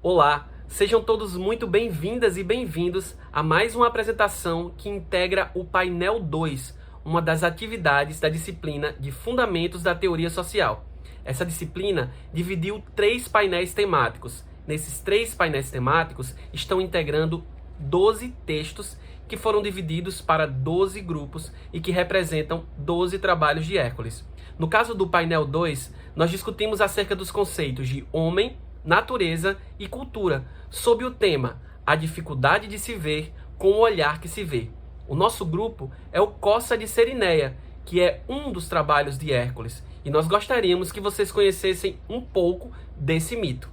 Olá, sejam todos muito bem-vindas e bem-vindos a mais uma apresentação que integra o painel 2, uma das atividades da disciplina de Fundamentos da Teoria Social. Essa disciplina dividiu 3 painéis temáticos. Nesses 3 painéis temáticos estão integrando 12 textos que foram divididos para 12 grupos e que representam 12 trabalhos de Hércules. No caso do painel 2, nós discutimos acerca dos conceitos de homem, natureza e cultura, sob o tema A Dificuldade de se Ver com o Olhar que se Vê. O nosso grupo é o Cossa de Serineia, que é um dos trabalhos de Hércules, e nós gostaríamos que vocês conhecessem um pouco desse mito.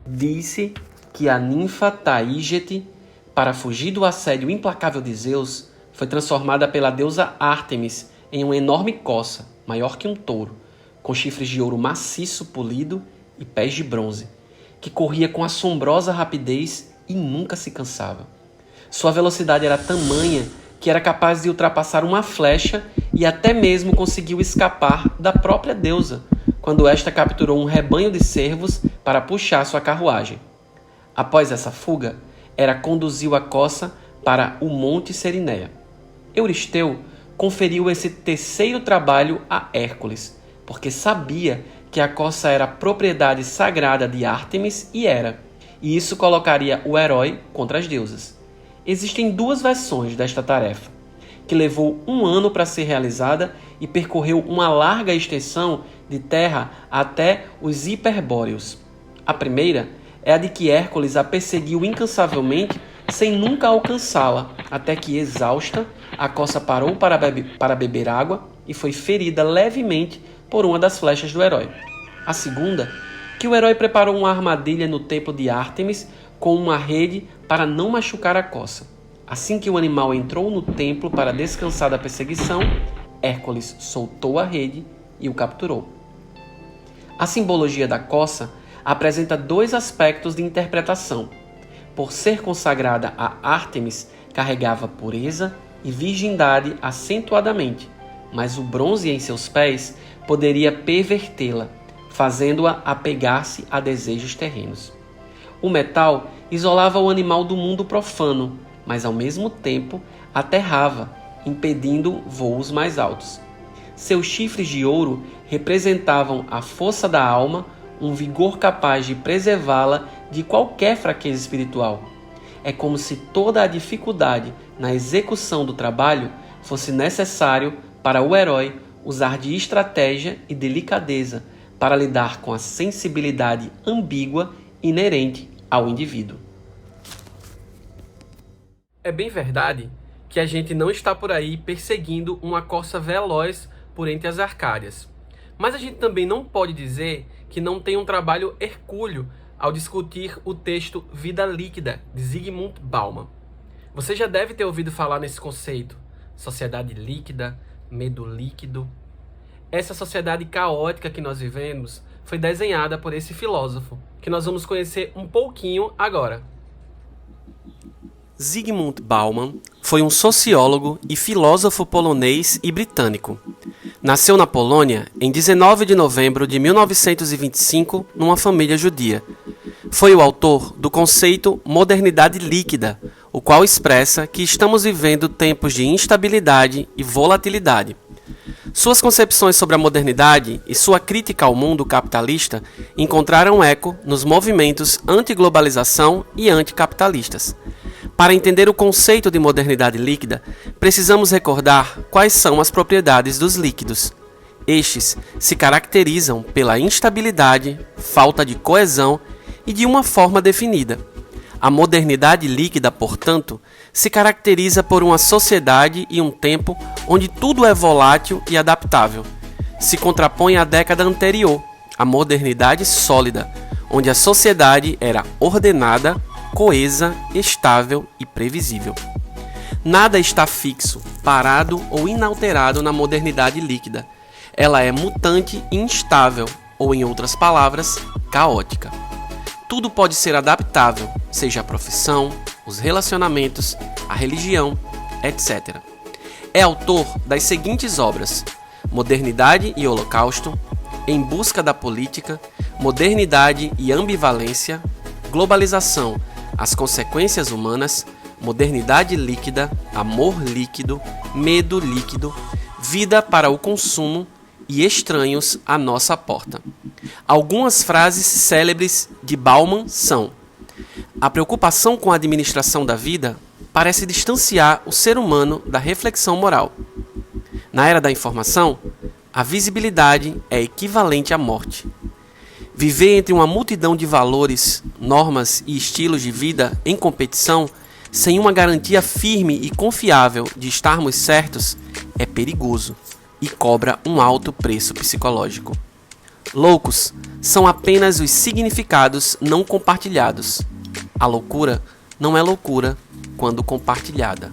Disse que a ninfa Taígete, para fugir do assédio implacável de Zeus, foi transformada pela deusa Ártemis em uma enorme coça, maior que um touro, com chifres de ouro maciço polido e pés de bronze, que corria com assombrosa rapidez e nunca se cansava. Sua velocidade era tamanha que era capaz de ultrapassar uma flecha e até mesmo conseguiu escapar da própria deusa, quando esta capturou um rebanho de cervos para puxar sua carruagem. Após essa fuga, Hera conduziu a coça para o Monte Serineia. Euristeu conferiu esse terceiro trabalho a Hércules, porque sabia que a coça era propriedade sagrada de Ártemis e Hera, e isso colocaria o herói contra as deusas. Existem 2 versões desta tarefa, que levou 1 ano para ser realizada e percorreu uma larga extensão de terra até os Hiperbóreos. A primeira é a de que Hércules a perseguiu incansavelmente sem nunca alcançá-la, até que, exausta, a coça parou para beber água e foi ferida levemente por uma das flechas do herói. A segunda, que o herói preparou uma armadilha no templo de Ártemis com uma rede para não machucar a coça. Assim que o animal entrou no templo para descansar da perseguição, Hércules soltou a rede e o capturou. A simbologia da coça apresenta 2 aspectos de interpretação. Por ser consagrada a Ártemis, carregava pureza e virgindade acentuadamente, mas o bronze em seus pés poderia pervertê-la, fazendo-a apegar-se a desejos terrenos. O metal isolava o animal do mundo profano, mas ao mesmo tempo aterrava, impedindo voos mais altos. Seus chifres de ouro representavam a força da alma, um vigor capaz de preservá-la de qualquer fraqueza espiritual. É como se toda a dificuldade na execução do trabalho fosse necessário para o herói usar de estratégia e delicadeza para lidar com a sensibilidade ambígua inerente ao indivíduo. É bem verdade que a gente não está por aí perseguindo uma coça veloz por entre as Arcádias. Mas a gente também não pode dizer que não tem um trabalho hercúleo ao discutir o texto Vida Líquida, de Zygmunt Bauman. Você já deve ter ouvido falar nesse conceito: sociedade líquida, medo líquido. Essa sociedade caótica que nós vivemos foi desenhada por esse filósofo, que nós vamos conhecer um pouquinho agora. Zygmunt Bauman foi um sociólogo e filósofo polonês e britânico. Nasceu na Polônia em 19 de novembro de 1925 numa família judia. Foi o autor do conceito modernidade líquida, o qual expressa que estamos vivendo tempos de instabilidade e volatilidade. Suas concepções sobre a modernidade e sua crítica ao mundo capitalista encontraram eco nos movimentos anti-globalização e anticapitalistas. Para entender o conceito de modernidade líquida, precisamos recordar quais são as propriedades dos líquidos. Estes se caracterizam pela instabilidade, falta de coesão e de uma forma definida. A modernidade líquida, portanto, se caracteriza por uma sociedade e um tempo onde tudo é volátil e adaptável. Se contrapõe à década anterior, a modernidade sólida, onde a sociedade era ordenada, coesa, estável e previsível. Nada está fixo, parado ou inalterado na modernidade líquida. Ela é mutante e instável, ou em outras palavras, caótica. Tudo pode ser adaptável, seja a profissão, os relacionamentos, a religião, etc. É autor das seguintes obras: Modernidade e Holocausto, Em Busca da Política, modernidade e ambivalência, globalização, as consequências humanas, modernidade líquida, amor líquido, medo líquido, vida para o consumo e estranhos à nossa porta. Algumas frases célebres de Bauman são: a preocupação com a administração da vida parece distanciar o ser humano da reflexão moral. Na era da informação, a visibilidade é equivalente à morte. Viver entre uma multidão de valores, normas e estilos de vida em competição, sem uma garantia firme e confiável de estarmos certos, é perigoso e cobra um alto preço psicológico. Loucos são apenas os significados não compartilhados. A loucura não é loucura quando compartilhada.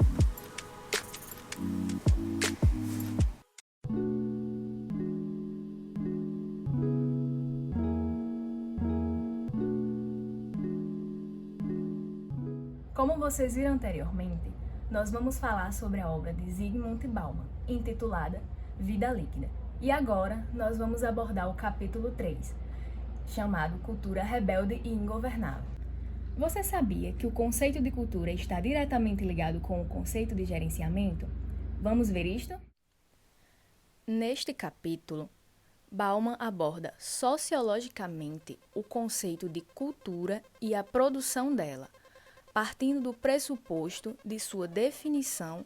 Como vocês viram anteriormente, nós vamos falar sobre a obra de Zygmunt Bauman, intitulada Vida Líquida. E agora nós vamos abordar o capítulo 3, chamado Cultura Rebelde e Ingovernável. Você sabia que o conceito de cultura está diretamente ligado com o conceito de gerenciamento? Vamos ver isto? Neste capítulo, Bauman aborda sociologicamente o conceito de cultura e a produção dela, partindo do pressuposto de sua definição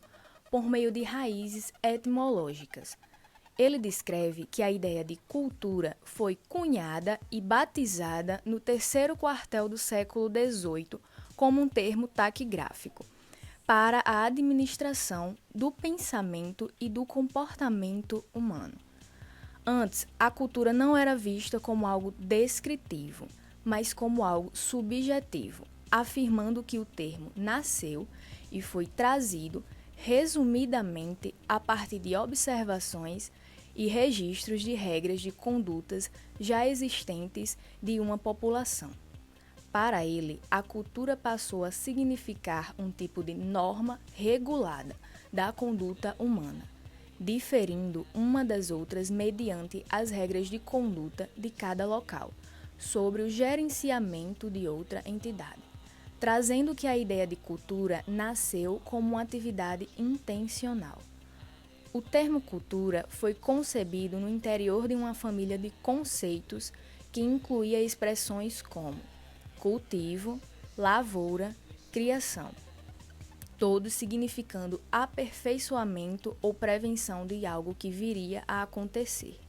por meio de raízes etimológicas. Ele descreve que a ideia de cultura foi cunhada e batizada no terceiro quartel do século XVIII como um termo taquigráfico para a administração do pensamento e do comportamento humano. Antes, a cultura não era vista como algo descritivo, mas como algo subjetivo, afirmando que o termo nasceu e foi trazido resumidamente a partir de observações e registros de regras de condutas já existentes de uma população. Para ele, a cultura passou a significar um tipo de norma regulada da conduta humana, diferindo uma das outras mediante as regras de conduta de cada local, sobre o gerenciamento de outra entidade, trazendo que a ideia de cultura nasceu como uma atividade intencional. O termo cultura foi concebido no interior de uma família de conceitos que incluía expressões como cultivo, lavoura, criação, todos significando aperfeiçoamento ou prevenção de algo que viria a acontecer,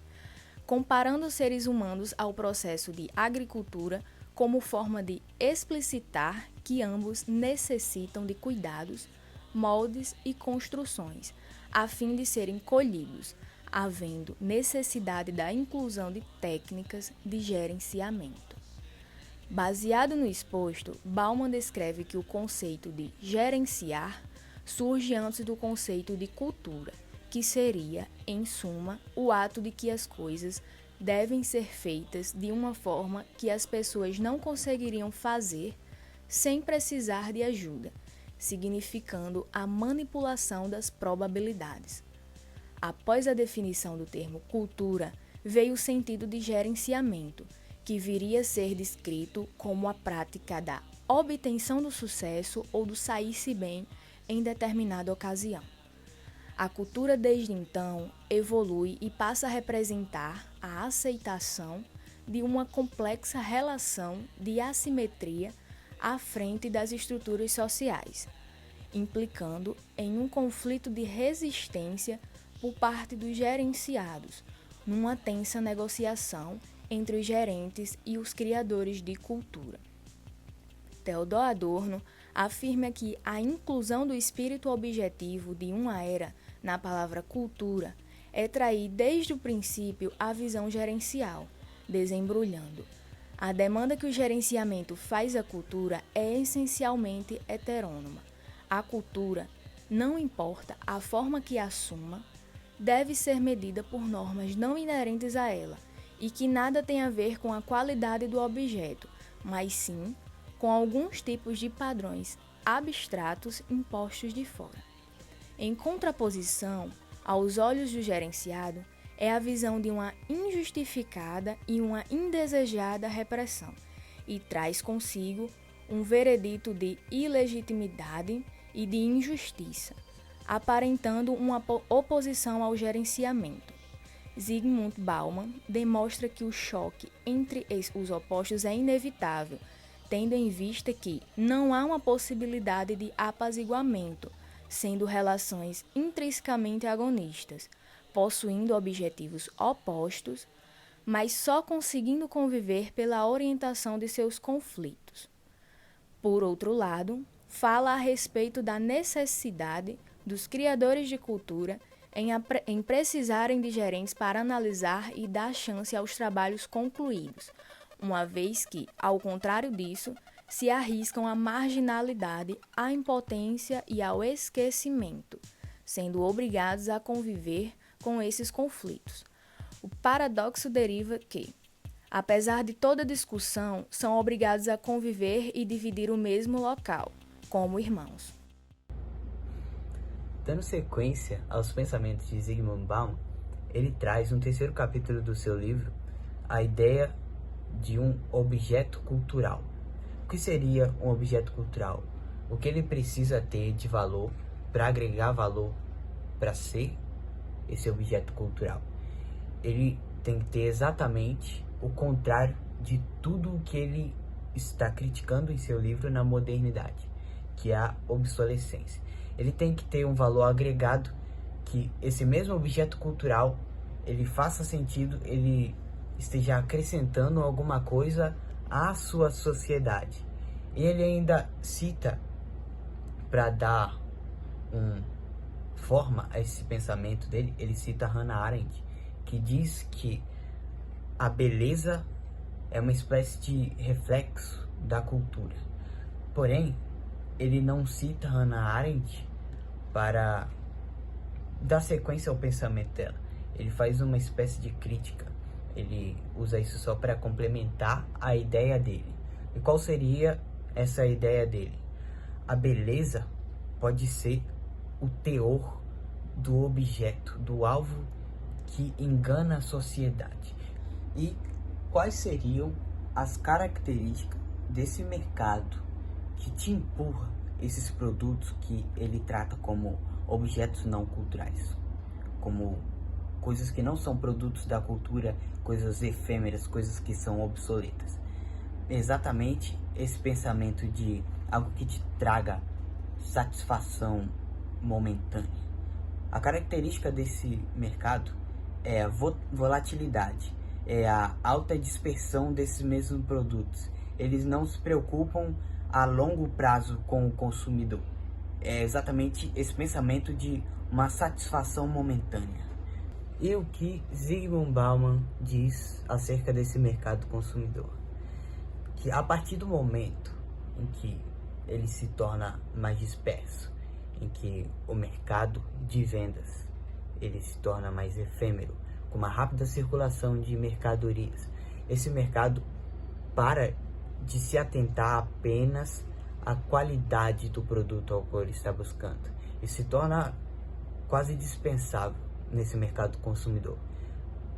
comparando os seres humanos ao processo de agricultura como forma de explicitar que ambos necessitam de cuidados, moldes e construções, a fim de serem colhidos, havendo necessidade da inclusão de técnicas de gerenciamento. Baseado no exposto, Bauman descreve que o conceito de gerenciar surge antes do conceito de cultura, que seria, em suma, o ato de que as coisas devem ser feitas de uma forma que as pessoas não conseguiriam fazer sem precisar de ajuda, significando a manipulação das probabilidades. Após a definição do termo cultura, veio o sentido de gerenciamento, que viria a ser descrito como a prática da obtenção do sucesso ou do sair-se bem em determinada ocasião. A cultura, desde então, evolui e passa a representar a aceitação de uma complexa relação de assimetria à frente das estruturas sociais, implicando em um conflito de resistência por parte dos gerenciados, numa tensa negociação entre os gerentes e os criadores de cultura. Theodor Adorno afirma que a inclusão do espírito objetivo de uma era na palavra cultura é trair desde o princípio a visão gerencial, desembrulhando. A demanda que o gerenciamento faz à cultura é essencialmente heterônoma. A cultura, não importa a forma que assuma, deve ser medida por normas não inerentes a ela e que nada tem a ver com a qualidade do objeto, mas sim com alguns tipos de padrões abstratos impostos de fora. Em contraposição, aos olhos do gerenciado, é a visão de uma injustificada e uma indesejada repressão, e traz consigo um veredito de ilegitimidade e de injustiça, aparentando uma oposição ao gerenciamento. Zygmunt Bauman demonstra que o choque entre os opostos é inevitável, tendo em vista que não há uma possibilidade de apaziguamento, sendo relações intrinsecamente agonistas, possuindo objetivos opostos, mas só conseguindo conviver pela orientação de seus conflitos. Por outro lado, fala a respeito da necessidade dos criadores de cultura em precisarem de gerentes para analisar e dar chance aos trabalhos concluídos, uma vez que, ao contrário disso, se arriscam à marginalidade, à impotência e ao esquecimento, sendo obrigados a conviver com esses conflitos. O paradoxo deriva que, apesar de toda discussão, são obrigados a conviver e dividir o mesmo local, como irmãos. Dando sequência aos pensamentos de Zygmunt Bauman, ele traz no terceiro capítulo do seu livro a ideia de um objeto cultural. O que seria um objeto cultural? O que ele precisa ter de valor para agregar valor para ser esse objeto cultural? Ele tem que ter exatamente o contrário de tudo o que ele está criticando em seu livro na modernidade, que é a obsolescência. Ele tem que ter um valor agregado, que esse mesmo objeto cultural ele faça sentido, ele esteja acrescentando alguma coisa à sua sociedade. E ele ainda cita, para dar forma a esse pensamento dele, ele cita Hannah Arendt, que diz que a beleza é uma espécie de reflexo da cultura. Porém, ele não cita Hannah Arendt para dar sequência ao pensamento dela. Ele faz uma espécie de crítica. Ele usa isso só para complementar a ideia dele. E qual seria essa ideia dele? A beleza pode ser o teor do objeto, do alvo que engana a sociedade. E quais seriam as características desse mercado que te empurra esses produtos que ele trata como objetos não culturais, como coisas que não são produtos da cultura, coisas efêmeras, coisas que são obsoletas? Exatamente esse pensamento de algo que te traga satisfação momentânea. A característica desse mercado é a volatilidade, é a alta dispersão desses mesmos produtos. Eles não se preocupam a longo prazo com o consumidor. É exatamente esse pensamento de uma satisfação momentânea. E o que Zygmunt Bauman diz acerca desse mercado consumidor? Que a partir do momento em que ele se torna mais disperso, em que o mercado de vendas ele se torna mais efêmero, com uma rápida circulação de mercadorias, esse mercado para de se atentar apenas à qualidade do produto ao qual ele está buscando e se torna quase dispensável nesse mercado consumidor.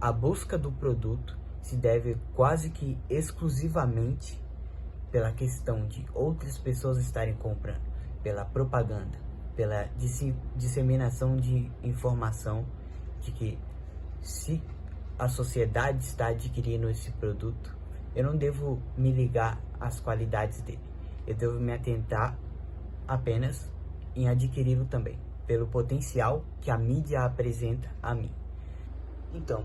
A busca do produto se deve quase que exclusivamente pela questão de outras pessoas estarem comprando, pela propaganda, pela disseminação de informação de que se a sociedade está adquirindo esse produto, eu não devo me ligar às qualidades dele. Eu devo me atentar apenas em adquiri-lo também, pelo potencial que a mídia apresenta a mim. Então,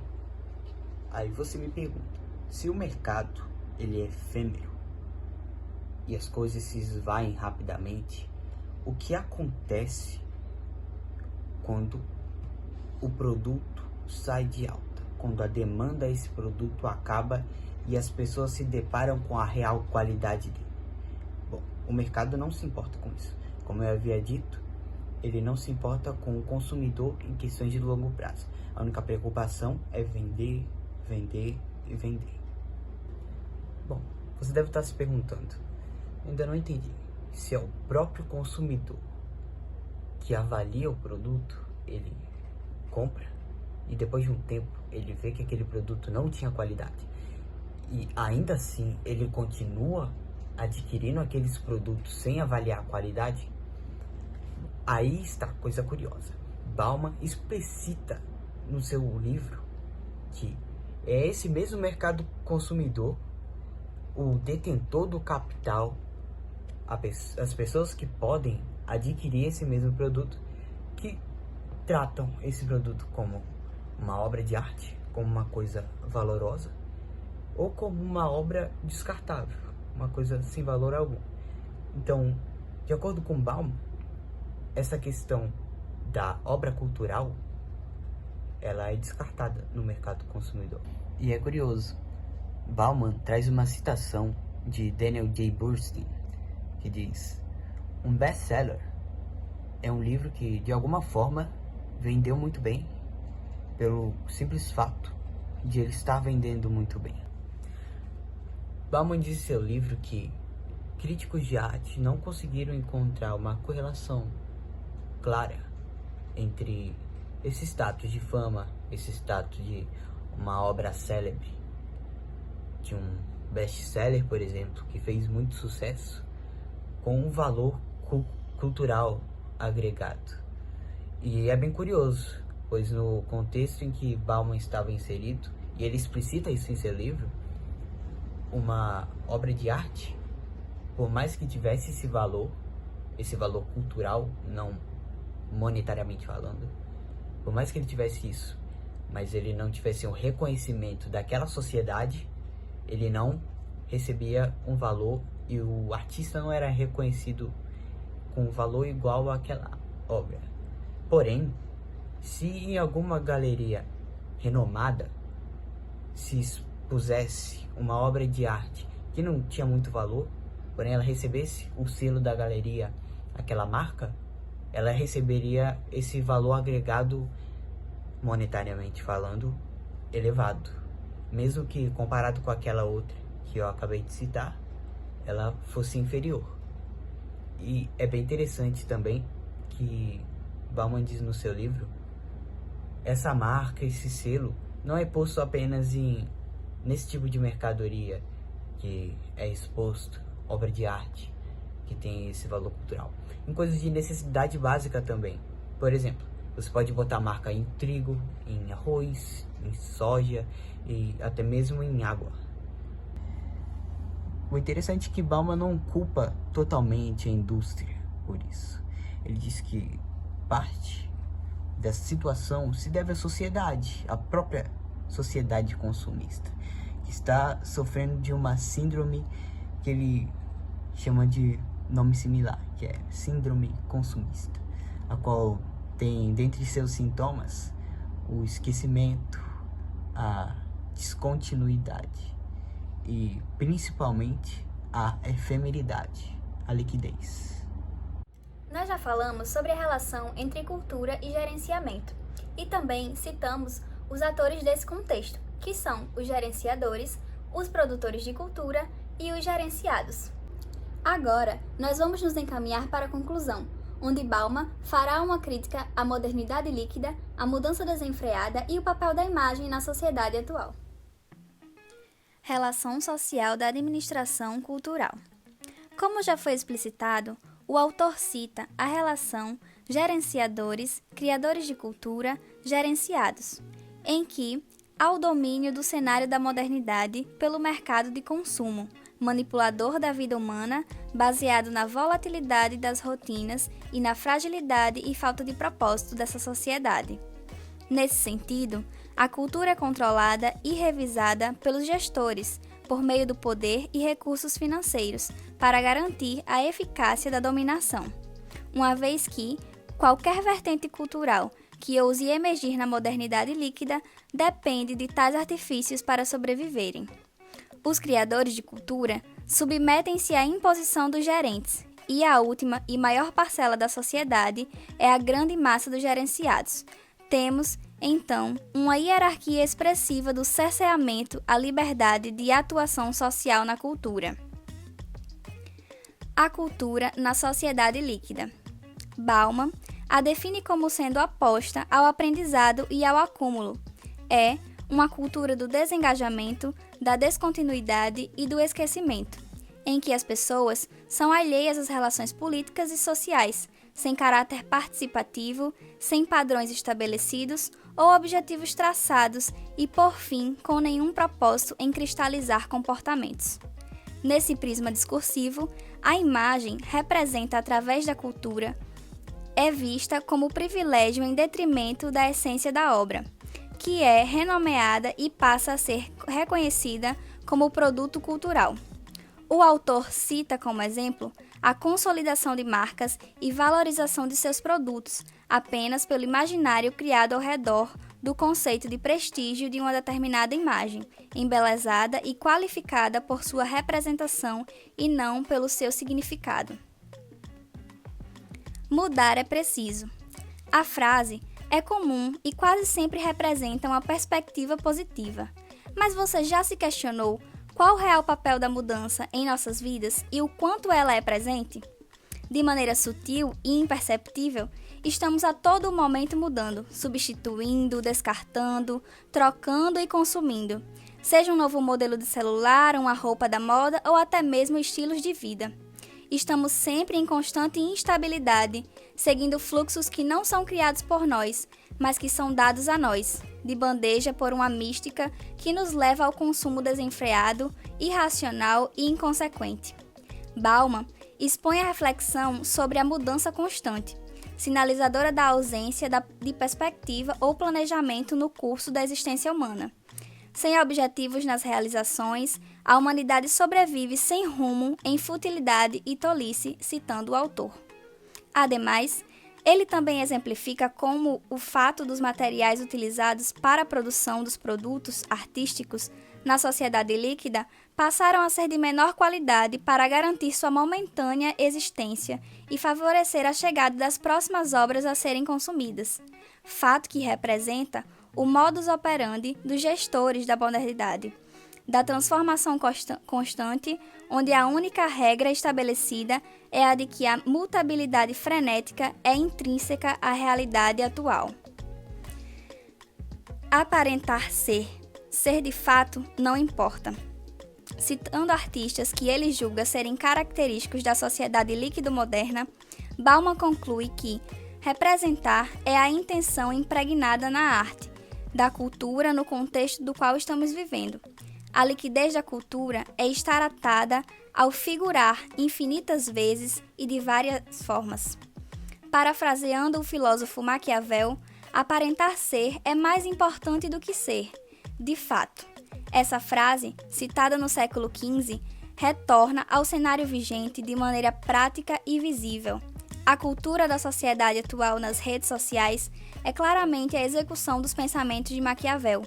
aí você me pergunta, se o mercado ele é efêmero e as coisas se esvaem rapidamente, o que acontece quando o produto sai de alta, quando a demanda a esse produto acaba e as pessoas se deparam com a real qualidade dele? Bom, o mercado não se importa com isso. Como eu havia dito, ele não se importa com o consumidor em questões de longo prazo. A única preocupação é vender, vender e vender. Bom, você deve estar se perguntando, ainda não entendi, se é o próprio consumidor que avalia o produto, ele compra? e depois de um tempo ele vê que aquele produto não tinha qualidade e ainda assim ele continua adquirindo aqueles produtos sem avaliar a qualidade, aí está a coisa curiosa. Bauman explicita no seu livro que é esse mesmo mercado consumidor, o detentor do capital, as pessoas que podem adquirir esse mesmo produto, que tratam esse produto como uma obra de arte, como uma coisa valorosa, ou como uma obra descartável, uma coisa sem valor algum. Então, de acordo com Bauman, essa questão da obra cultural, ela é descartada no mercado consumidor. E é curioso, Bauman traz uma citação de Daniel J. Bernstein, que diz: um best-seller é um livro que, de alguma forma, vendeu muito bem, pelo simples fato de ele estar vendendo muito bem. Bauman diz em seu livro que críticos de arte não conseguiram encontrar uma correlação clara entre esse status de fama, esse status de uma obra célebre, de um best-seller, por exemplo, que fez muito sucesso, com um valor cultural agregado. E é bem curioso, pois no contexto em que Bauman estava inserido, e ele explicita isso em seu livro, uma obra de arte, por mais que tivesse esse valor cultural, não monetariamente falando, por mais que ele tivesse isso, mas ele não tivesse um reconhecimento daquela sociedade, ele não recebia um valor e o artista não era reconhecido com um valor igual àquela obra. Porém, se em alguma galeria renomada se expusesse uma obra de arte que não tinha muito valor, porém ela recebesse o selo da galeria, aquela marca, ela receberia esse valor agregado, monetariamente falando, elevado. Mesmo que comparado com aquela outra que eu acabei de citar, ela fosse inferior. E é bem interessante também que Bauman diz no seu livro, essa marca, esse selo, não é posto apenas nesse tipo de mercadoria que é exposto, obra de arte, que tem esse valor cultural. Em coisas de necessidade básica também. Por exemplo, você pode botar marca em trigo, em arroz, em soja e até mesmo em água. O interessante é que Bauman não culpa totalmente a indústria por isso. Ele diz que parte dessa situação se deve à sociedade, à própria sociedade consumista, que está sofrendo de uma síndrome que ele chama de nome similar, que é síndrome consumista, a qual tem dentre seus sintomas o esquecimento, a descontinuidade e principalmente a efemeridade, a liquidez. Nós já falamos sobre a relação entre cultura e gerenciamento e também citamos os atores desse contexto, que são os gerenciadores, os produtores de cultura e os gerenciados. Agora, nós vamos nos encaminhar para a conclusão, onde Bauman fará uma crítica à modernidade líquida, à mudança desenfreada e o papel da imagem na sociedade atual. Relação social da administração cultural. Como já foi explicitado, o autor cita a relação gerenciadores, criadores de cultura, gerenciados, em que há o domínio do cenário da modernidade pelo mercado de consumo, manipulador da vida humana, baseado na volatilidade das rotinas e na fragilidade e falta de propósito dessa sociedade. Nesse sentido, a cultura é controlada e revisada pelos gestores, por meio do poder e recursos financeiros, para garantir a eficácia da dominação, uma vez que qualquer vertente cultural que ouse emergir na modernidade líquida depende de tais artifícios para sobreviverem. Os criadores de cultura submetem-se à imposição dos gerentes, e a última e maior parcela da sociedade é a grande massa dos gerenciados. Temos, então, uma hierarquia expressiva do cerceamento à liberdade de atuação social na cultura. A cultura na sociedade líquida. Bauman a define como sendo oposta ao aprendizado e ao acúmulo. É uma cultura do desengajamento, da descontinuidade e do esquecimento, em que as pessoas são alheias às relações políticas e sociais, sem caráter participativo, sem padrões estabelecidos ou objetivos traçados e, por fim, com nenhum propósito em cristalizar comportamentos. Nesse prisma discursivo, a imagem representa através da cultura, é vista como privilégio em detrimento da essência da obra, que é renomeada e passa a ser reconhecida como produto cultural. O autor cita como exemplo a consolidação de marcas e valorização de seus produtos apenas pelo imaginário criado ao redor do conceito de prestígio de uma determinada imagem, embelezada e qualificada por sua representação e não pelo seu significado. Mudar é preciso. A frase é comum e quase sempre representa uma perspectiva positiva. Mas você já se questionou qual o real papel da mudança em nossas vidas e o quanto ela é presente? De maneira sutil e imperceptível, estamos a todo momento mudando, substituindo, descartando, trocando e consumindo. Seja um novo modelo de celular, uma roupa da moda ou até mesmo estilos de vida. Estamos sempre em constante instabilidade, seguindo fluxos que não são criados por nós, mas que são dados a nós, de bandeja por uma mística que nos leva ao consumo desenfreado, irracional e inconsequente. Bauman expõe a reflexão sobre a mudança constante, sinalizadora da ausência de perspectiva ou planejamento no curso da existência humana. Sem objetivos nas realizações, a humanidade sobrevive sem rumo, em futilidade e tolice, citando o autor. Ademais, ele também exemplifica como o fato dos materiais utilizados para a produção dos produtos artísticos na sociedade líquida passaram a ser de menor qualidade para garantir sua momentânea existência e favorecer a chegada das próximas obras a serem consumidas, fato que representa o modus operandi dos gestores da modernidade, da transformação constante, onde a única regra estabelecida é a de que a mutabilidade frenética é intrínseca à realidade atual. Aparentar ser de fato não importa. Citando artistas que ele julga serem característicos da sociedade líquido-moderna, Bauman conclui que representar é a intenção impregnada na arte, da cultura no contexto do qual estamos vivendo. A liquidez da cultura é estar atada ao figurar infinitas vezes e de várias formas. Parafraseando o filósofo Maquiavel, aparentar ser é mais importante do que ser, de fato. Essa frase, citada no século XV, retorna ao cenário vigente de maneira prática e visível. A cultura da sociedade atual nas redes sociais é claramente a execução dos pensamentos de Maquiavel.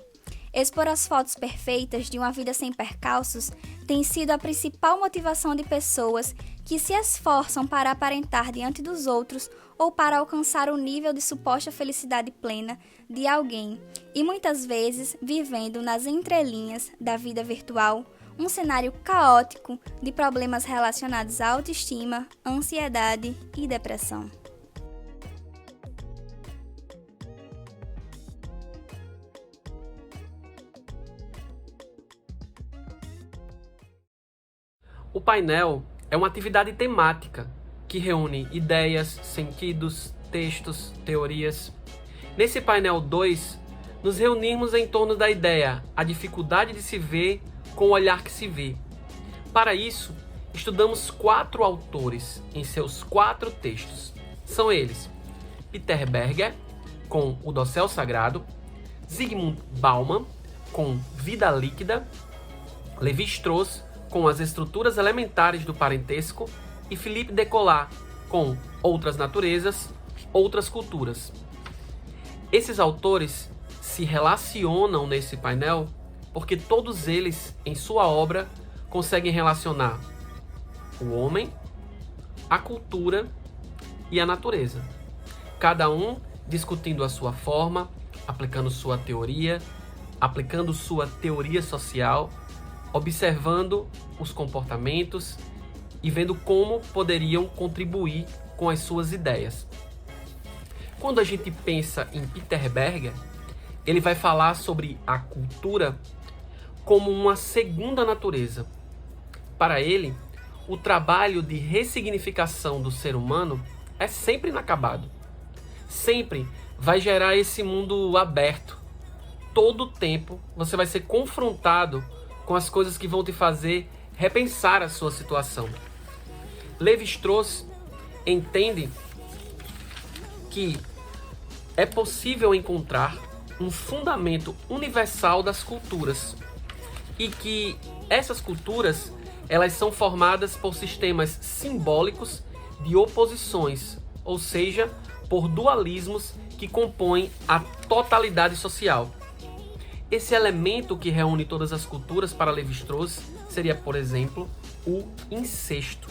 Expor as fotos perfeitas de uma vida sem percalços tem sido a principal motivação de pessoas que se esforçam para aparentar diante dos outros ou para alcançar o nível de suposta felicidade plena de alguém, e muitas vezes vivendo nas entrelinhas da vida virtual um cenário caótico de problemas relacionados à autoestima, ansiedade e depressão. O painel é uma atividade temática que reúne ideias, sentidos, textos, teorias. Nesse painel 2, nos reunimos em torno da ideia, a dificuldade de se ver com o olhar que se vê. Para isso, estudamos 4 autores em seus 4 textos. São eles: Peter Berger, com O Dossel Sagrado, Zygmunt Bauman, com Vida Líquida, Lévi-Strauss, com As Estruturas Elementares do Parentesco, e Philippe Descolat, com Outras Naturezas, Outras Culturas. Esses autores se relacionam nesse painel porque todos eles, em sua obra, conseguem relacionar o homem, a cultura e a natureza. Cada um discutindo a sua forma, aplicando sua teoria social, observando os comportamentos e vendo como poderiam contribuir com as suas ideias. quando a gente pensa em Peter Berger, ele vai falar sobre a cultura como uma segunda natureza. Para ele, o trabalho de ressignificação do ser humano é sempre inacabado. Sempre vai gerar esse mundo aberto. Todo tempo você vai ser confrontado com as coisas que vão te fazer repensar a sua situação. Lévi-Strauss entende que é possível encontrar um fundamento universal das culturas e que essas culturas elas são formadas por sistemas simbólicos de oposições, ou seja, por dualismos que compõem a totalidade social. Esse elemento que reúne todas as culturas para Lévi-Strauss seria, por exemplo, o incesto.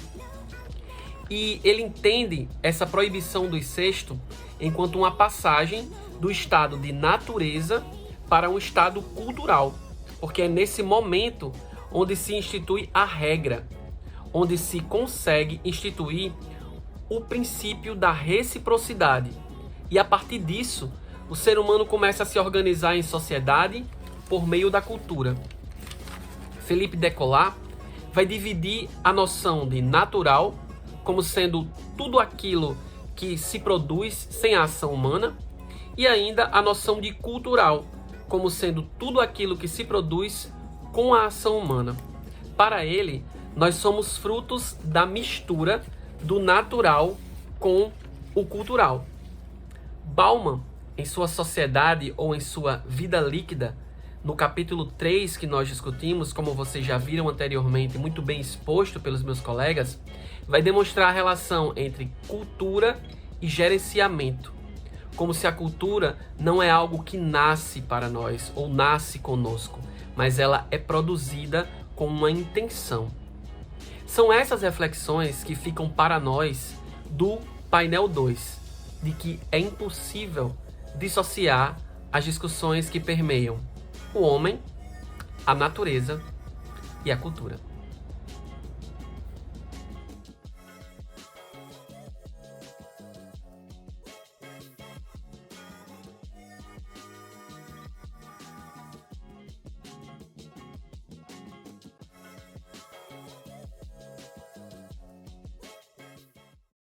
E ele entende essa proibição do incesto enquanto uma passagem do estado de natureza para um estado cultural, porque é nesse momento onde se institui a regra, onde se consegue instituir o princípio da reciprocidade. E a partir disso, o ser humano começa a se organizar em sociedade por meio da cultura. Philippe Descola vai dividir a noção de natural como sendo tudo aquilo que se produz sem a ação humana e ainda a noção de cultural como sendo tudo aquilo que se produz com a ação humana. Para ele, nós somos frutos da mistura do natural com o cultural. Bauman, em sua Sociedade ou em sua Vida Líquida, no capítulo 3 que nós discutimos, como vocês já viram anteriormente, muito bem exposto pelos meus colegas, vai demonstrar a relação entre cultura e gerenciamento, como se a cultura não é algo que nasce para nós ou nasce conosco, mas ela é produzida com uma intenção. São essas reflexões que ficam para nós do painel 2, de que é impossível dissociar as discussões que permeiam o homem, a natureza e a cultura.